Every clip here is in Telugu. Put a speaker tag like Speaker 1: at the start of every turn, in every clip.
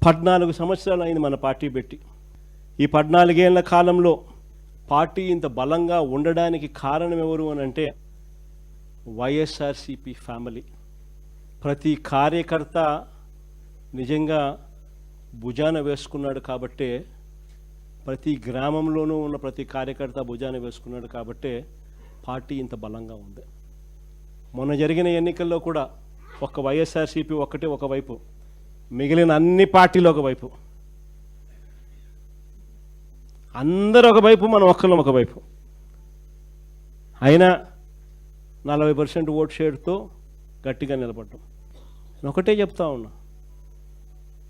Speaker 1: 14 సంవత్సరాలు అయింది మన పార్టీ పెట్టి. ఈ 14 ఏళ్ల కాలంలో పార్టీ ఇంత బలంగా ఉండడానికి కారణం ఎవరు అని అంటే వైఎస్ఆర్సిపి ఫ్యామిలీ. ప్రతి కార్యకర్త నిజంగా భుజాన వేసుకున్నాడు కాబట్టే, ప్రతి గ్రామంలోనూ ఉన్న ప్రతి కార్యకర్త భుజాన వేసుకున్నాడు కాబట్టే పార్టీ ఇంత బలంగా ఉంది. మొన్న జరిగిన ఎన్నికల్లో కూడా ఒక్క వైఎస్ఆర్సిపి ఒక్కటే ఒకవైపు, మిగిలిన అన్ని పార్టీలు ఒకవైపు, అందరూ ఒకవైపు, మనం ఒక్కళ్ళం ఒకవైపు. అయినా 40% ఓట్ షేర్తో గట్టిగా నిలబడ్డాం. నేను ఒకటే చెప్తా ఉన్నా,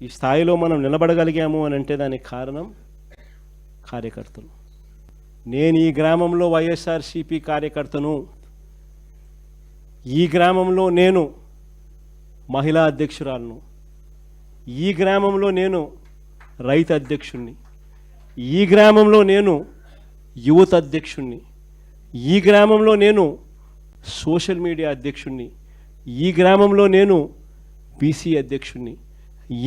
Speaker 1: ఈ స్థాయిలో మనం నిలబడగలిగాము అని అంటే దానికి కారణం కార్యకర్తలు. నేను ఈ గ్రామంలో వైఎస్ఆర్సిపి కార్యకర్తను, ఈ గ్రామంలో నేను మహిళా అధ్యక్షురాలను, ఈ గ్రామంలో నేను రైతు అధ్యక్షుణ్ణి, ఈ గ్రామంలో నేను యువత అధ్యక్షుణ్ణి, ఈ గ్రామంలో నేను సోషల్ మీడియా అధ్యక్షుణ్ణి, ఈ గ్రామంలో నేను బీసీ అధ్యక్షుణ్ణి,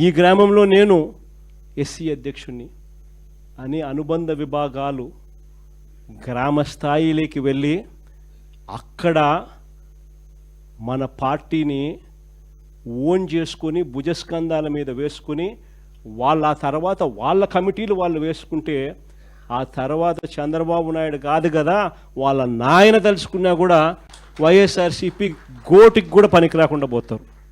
Speaker 1: ఈ గ్రామంలో నేను ఎస్సీ అధ్యక్షుణ్ణి అని అనుబంధ విభాగాలు గ్రామ స్థాయిలోకి వెళ్ళి అక్కడ మన పార్టీని ఓన్ చేసుకొని భుజస్కంధాల మీద వేసుకొని వాళ్ళ ఆ తర్వాత వాళ్ళ కమిటీలు వాళ్ళు వేసుకుంటే, ఆ తర్వాత చంద్రబాబు నాయుడు కాదు కదా వాళ్ళ నాయన తలుచుకున్నా కూడా వైఎస్ఆర్సిపి గోటికి కూడా పనికి రాకుండా పోతారు.